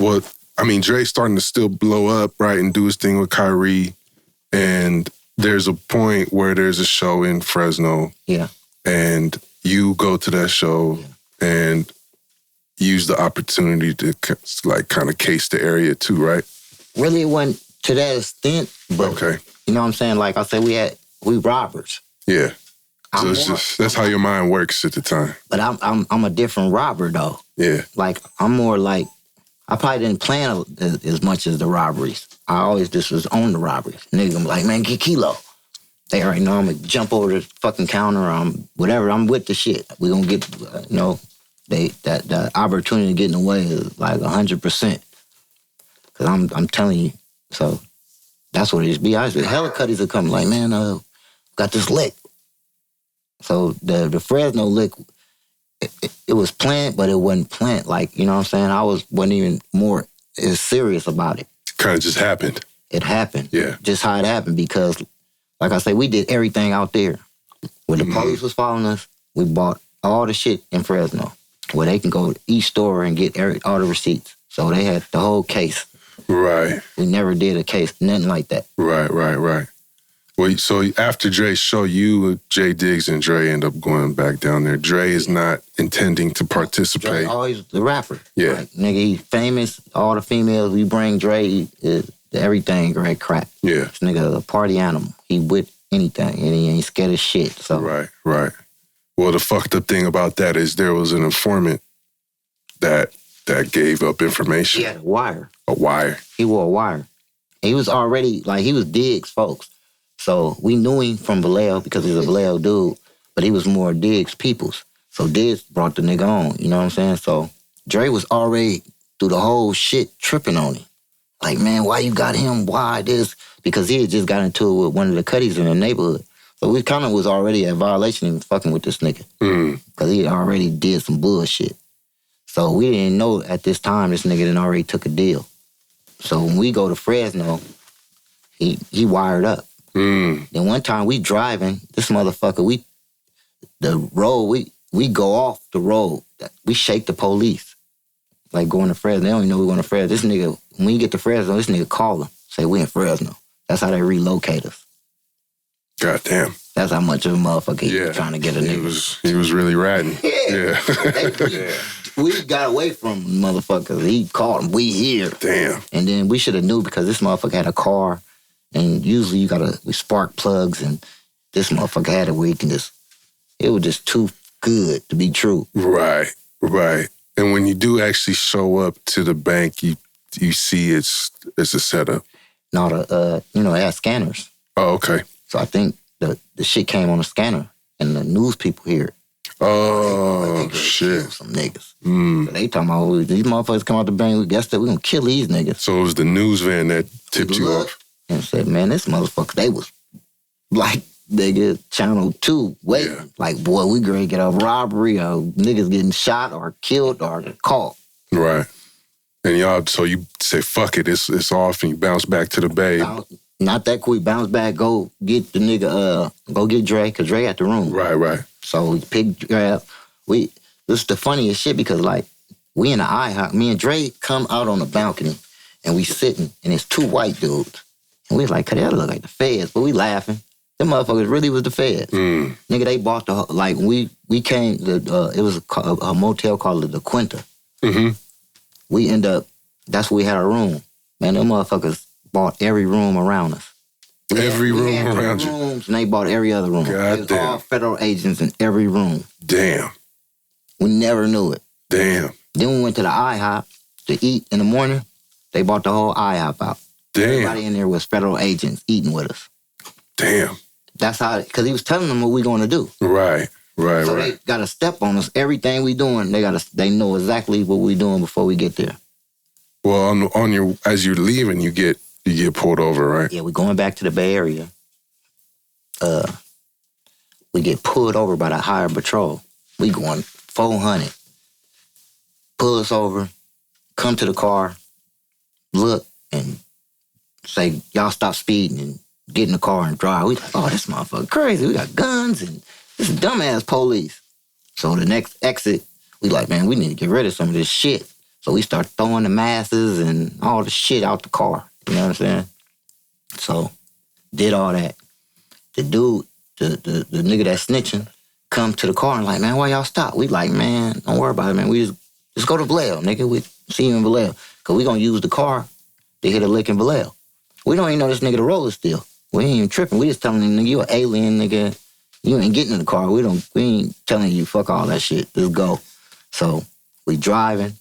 Well, I mean, Dre's starting to still blow up, right, and do his thing with Kyrie. And there's a point where there's a show in Fresno. Yeah. And you go to that show and use the opportunity to like kind of case the area too, right? Really, it wasn't to that extent, but you know what I'm saying? Like I said, we robbers. Yeah. So it's just that's how your mind works at the time. But I'm a different robber though. Yeah. Like I'm more like I probably didn't plan as much as the robberies. I always just was on the robberies. Nigga, I'm like, man, get kilo. They already know I'm gonna jump over the fucking counter. Whatever. I'm with the shit. We gonna get the opportunity to get in the way is like 100%. Cause I'm telling you. So that's what it is. Be honest with you. Hella cutties will come like, man, got this lick. So the Fresno lick, it was planned, but it wasn't planned. Like, you know what I'm saying? I wasn't even more as serious about it. Kind of just happened. It happened. Yeah. Just how it happened because, like I say, we did everything out there. When the police was following us, we bought all the shit in Fresno where they can go to each store and get all the receipts. So they had the whole case. Right. We never did a case, nothing like that. Right. Well, so after Dre's show, you, J-Diggs, and Dre end up going back down there. Dre is not intending to participate. Dre always the rapper. Yeah. Like, nigga, he's famous. All the females we bring, Dre is everything great crap. Yeah. This nigga a party animal. He with anything, and he ain't scared of shit. So Right. Well, the fucked up thing about that is there was an informant that gave up information. He had a wire. A wire. He wore a wire. He was already, like, he was Diggs, folks. So we knew him from Vallejo because he's a Vallejo dude, but he was more Diggs peoples. So Diggs brought the nigga on, you know what I'm saying? So Dre was already through the whole shit tripping on him. Like, man, why you got him? Why this? Because he had just got into it with one of the cutties in the neighborhood. So we kind of was already at violation and fucking with this nigga. Because he already did some bullshit. So we didn't know at this time this nigga done already took a deal. So when we go to Fresno, he wired up. Then one time we driving, this motherfucker, we go off the road. We shake the police. Like going to Fresno. They don't even know we're going to Fresno. This nigga, when we get to Fresno, this nigga call them. Say, we in Fresno. That's how they relocate us. Goddamn. That's how much of a motherfucker he was trying to get a nigga. He was really ratting. Yeah. We got away from motherfuckers. He called him, we here. Damn. And then we should have knew because this motherfucker had a car. And usually we spark plugs, and this motherfucker had it where you can it was just too good to be true. Right. And when you do actually show up to the bank, you see it's a setup. No, it has scanners. Oh, okay. So I think the shit came on the scanner, and the news people hear it. Oh, shit. Some niggas. So they talking about, these motherfuckers come out the bank, we guess that we gonna kill these niggas. So it was the news van that tipped you off. And said, man, this motherfucker, they was like, nigga, Channel 2, waiting. Yeah. Like, boy, we gonna get a robbery or niggas getting shot or killed or caught. Right. And y'all, so you say, fuck it, it's off, and you bounce back to the Bay. Not that quick, bounce back, go get the nigga, go get Dre, because Dre at the room. Right. So we picked Dre up. This is the funniest shit because, like, we in the IHOP, me and Dre come out on the balcony, and we sitting, and it's two white dudes. And we was like, that look like the feds, but we laughing. Them motherfuckers really was the feds. Nigga, they bought we came, it was a motel called the Quinta. We end up, that's where we had our room. Man, them motherfuckers bought every room around us. Every room around you? Rooms, and they bought every other room. God damn. All federal agents in every room. Damn. We never knew it. Damn. Then we went to the IHOP to eat in the morning. They bought the whole IHOP out. Damn. Everybody in there was federal agents eating with us. Damn. That's how, because he was telling them what we going to do. Right. So they got to step on us. Everything we doing, they know exactly what we doing before we get there. Well, as you're leaving, you get pulled over, right? Yeah, we're going back to the Bay Area. We get pulled over by the Highway Patrol. We going 400. Pull us over, come to the car, look, and say, y'all stop speeding and get in the car and drive. We like, oh, this motherfucker crazy. We got guns and this dumbass police. So the next exit, we like, man, we need to get rid of some of this shit. So we start throwing the masses and all the shit out the car. You know what I'm saying? So, did all that. The dude, the nigga that's snitching, come to the car and like, man, why y'all stop? We like, man, don't worry about it, man. We just go to Vallejo, nigga. We see you in Vallejo. Because we going to use the car to hit a lick in Vallejo. We don't even know this nigga the roller still. We ain't even tripping. We just telling him, nigga, you an alien, nigga. You ain't getting in the car. We ain't telling you, fuck all that shit. Just go. So, we driving.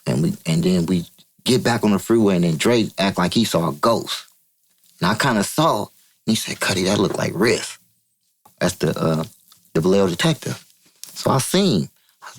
And then we get back on the freeway, and then Dre act like he saw a ghost. And I kind of saw, and he said, Cuddy, that looked like Riff. That's the Vallejo detective. So I seen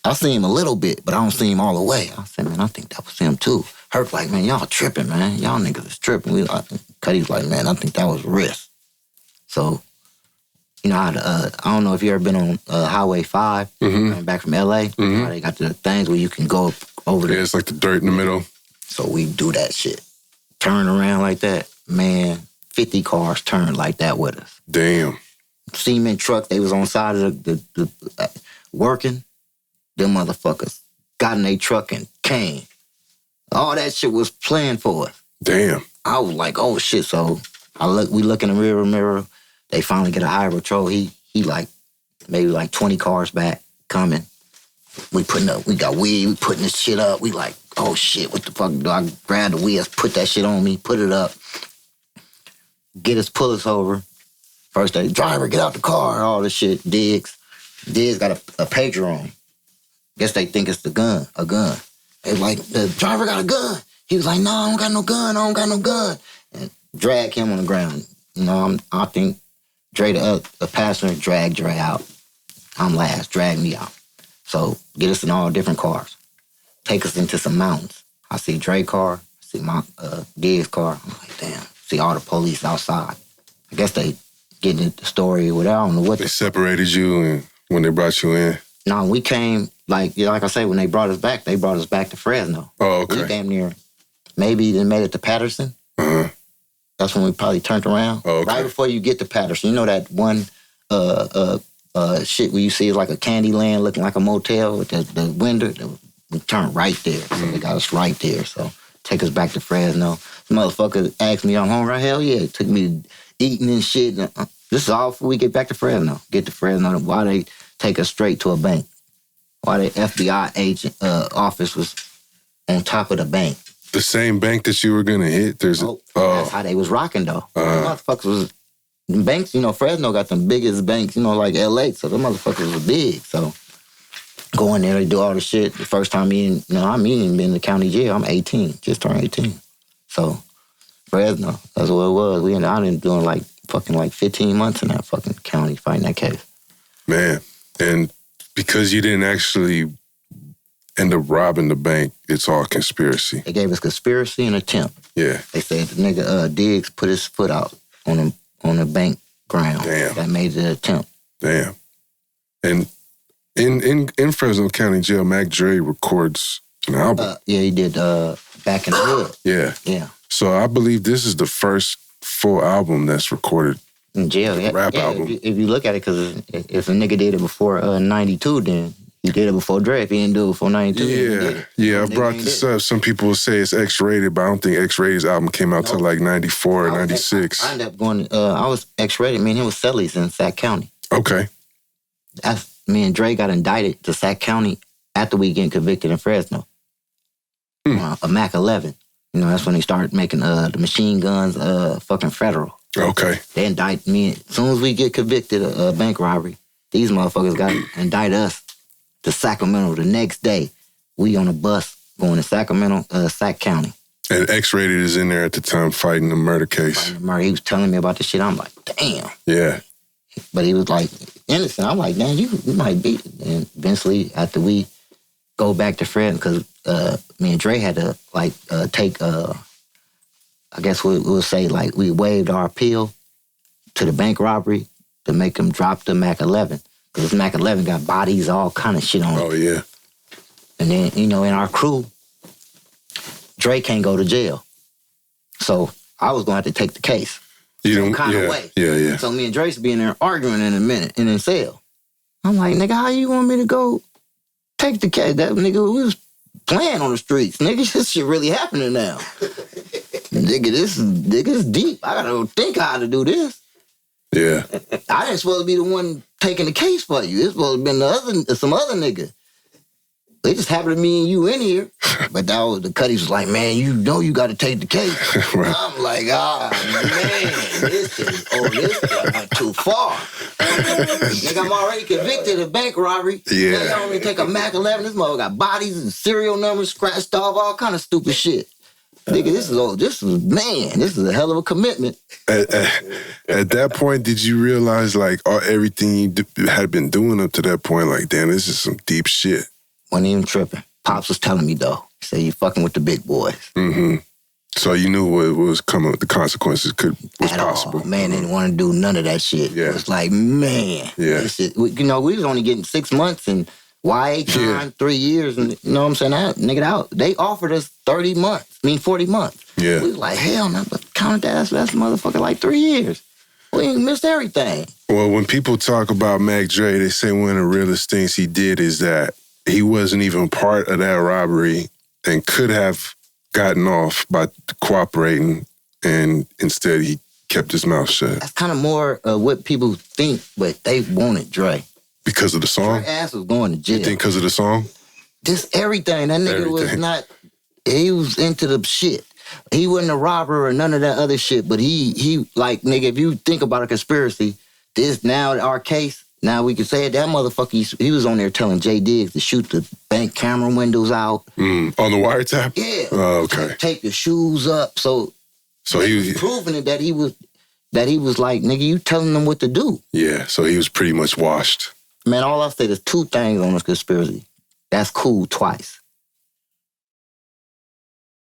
him a little bit, but I don't see him all the way. I said, man, I think that was him too. Herc like, man, y'all tripping, man. Y'all niggas is tripping. Cuddy's like, man, I think that was Riff. So, you know, I don't know if you ever been on Highway 5, back from LA. You know, they got the things where you can go over there. Yeah, it's like the dirt in the middle. So we do that shit. Turn around like that. Man, 50 cars turned like that with us. Damn. Cement trucks, they was on side of the working. Them motherfuckers got in their truck and came. All that shit was planned for us. Damn. I was like, oh shit. So we look in the rear mirror. They finally get a high patrol. He like maybe like 20 cars back coming. We got weed, we putting this shit up. We like, oh shit, what the fuck do I grab the weed, put that shit on me, put it up, pull us over. First day, driver, get out the car, all this shit. Diggs got a pager on. Guess they think it's a gun. They like, the driver got a gun. He was like, no, I don't got no gun. And drag him on the ground. You know, I think Dre, the passenger, dragged Dre out. I'm last, drag me out. So get us in all different cars. Take us into some mountains. I see Dre car, I see my Diggs car. I'm like, damn, see all the police outside. I guess they getting the story or whatever. I don't know what. They separated you and when they brought you in? No, we came, like I say, when they brought us back to Fresno. Oh, okay. We damn near, maybe they made it to Patterson. That's when we probably turned around. Oh, okay. Right before you get to Patterson. You know that one shit where you see it's like a candy land looking like a motel with the window? We turned right there. So they got us right there. So take us back to Fresno. The motherfucker asked me, I'm home right? Hell yeah. It took me eating and shit. This is all before we get back to Fresno. Get to Fresno. Why they take us straight to a bank? Why the FBI agent office was on top of the bank? The same bank that you were going to hit? That's how they was rocking, though. The motherfuckers was... The banks, you know, Fresno got the biggest banks, you know, like LA, so the motherfuckers was big. So go in there, they do all the shit. The first time been in the county jail, I'm 18, just turned 18. So Fresno, that's what it was. I've been doing like 15 months in that fucking county fighting that case. Man, and because you didn't actually end up robbing the bank, it's all conspiracy. They gave us conspiracy and attempt. Yeah. They said the nigga Diggs put his foot out on the bank ground. Damn. That made the attempt. Damn. And in Fresno County Jail, Mac Dre records an album. Yeah, he did Back in the Hood. Yeah. Yeah. So I believe this is the first full album that's recorded. In jail, yeah. Rap album. If you look at it, because if a nigga did it before 92, then he did it before Dre. If he didn't do it before 92, yeah. I brought this up. Some people will say it's X-rated, but I don't think X-rated's album came out till like 94 or 96. I ended up going, I was X-rated. Me and him was Cellies in Sac County. Okay. Me and Dre got indicted to Sac County after we getting convicted in Fresno. A Mac 11. You know, that's when they started making the machine guns fucking federal. Okay. They indict me. As soon as we get convicted of bank robbery, these motherfuckers got to indict us to Sacramento the next day. We on a bus going to Sacramento, Sac County. And X-Rated is in there at the time fighting the murder case. He was telling me about this shit. I'm like, damn. Yeah. But he was like, innocent. I'm like, man, you might be. And eventually, after we go back to Fred, because me and Dre had to, like, take, I guess we'll say, like, we waived our appeal to the bank robbery to make them drop the Mac 11. Because Mac 11 got bodies, all kind of shit on it. Oh, yeah. And then, you know, in our crew, Dre can't go to jail. So I was going to have to take the case. Some kind of way. Yeah. So me and Dre's be in there arguing in a minute in cell. I'm like, nigga, how you want me to go take the case? That nigga, we was playing on the streets. Nigga, this shit really happening now. Nigga, this is deep. I gotta think how to do this. Yeah. I ain't supposed to be the one taking the case for you. It's supposed to have been some other nigga. They just happened to me and you in here. But that was, the Cuddies was like, man, you know you got to take the case. Right. I'm like, man, this went too far. Nigga, I'm already convicted of bank robbery. Yeah. Nigga, I only take a Mac 11. This mother got bodies and serial numbers scratched off, all kind of stupid shit. Nigga, this is a hell of a commitment. At that point, did you realize, like, everything you had been doing up to that point, like, damn, this is some deep shit? Wasn't even tripping. Pops was telling me, though. He said, you fucking with the big boys. Mm-hmm. So you knew what was coming, the consequences was At possible. All. Man, didn't want to do none of that shit. Yeah. It was like, man. Yeah. This shit, we was only getting 6 months and YA time, 3 years, and you know what I'm saying? Nigga, they offered us 40 months. Yeah. We was like, hell no, but count that's motherfucker like 3 years. We ain't missed everything. Well, when people talk about Mac Dre, they say one of the realest things he did is that he wasn't even part of that robbery and could have gotten off by cooperating, and instead he kept his mouth shut. That's kind of more what people think, but they wanted Dre. Because of the song? Dre ass was going to jail. You think because of the song? Just everything. That nigga was not, he was into the shit. He wasn't a robber or none of that other shit, but he like, nigga, if you think about a conspiracy, this now, our case, now we can say it, that motherfucker, he was on there telling J-Diggs to shoot the bank camera windows out. On the wiretap? Yeah. Oh, okay. Take the shoes up. So he was proving it that he was like, nigga, you telling them what to do. Yeah, so he was pretty much washed. Man, all I'll say is 2 things on this conspiracy. That's cool twice.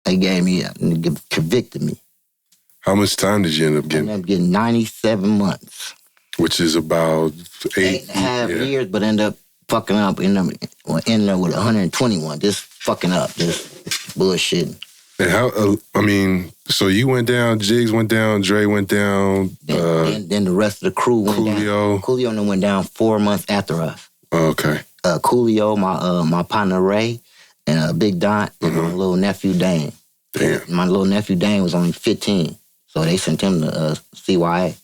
They gave me, convicted me. How much time did you end up getting? I ended up getting 97 months. Which is about 8.5 years, but end up fucking up. End up with 121. Just fucking up. Just bullshitting. And how, so you went down, Jiggs went down, Dre went down. Then the rest of the crew went down. Coolio went down 4 months after us. Oh, okay. Coolio, my partner Ray, and Big Don, and my little nephew Dane. Damn. My little nephew Dane was only 15, so they sent him to CYA.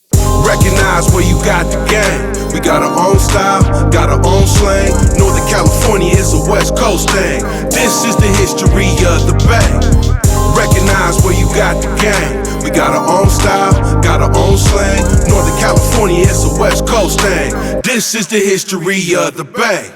Recognize where you got the game. We got our own style, got our own slang. Northern California is a West Coast thing. This is the history of the Bay. Recognize where you got the game. We got our own style, got our own slang. Northern California is a West Coast thing. This is the history of the Bay.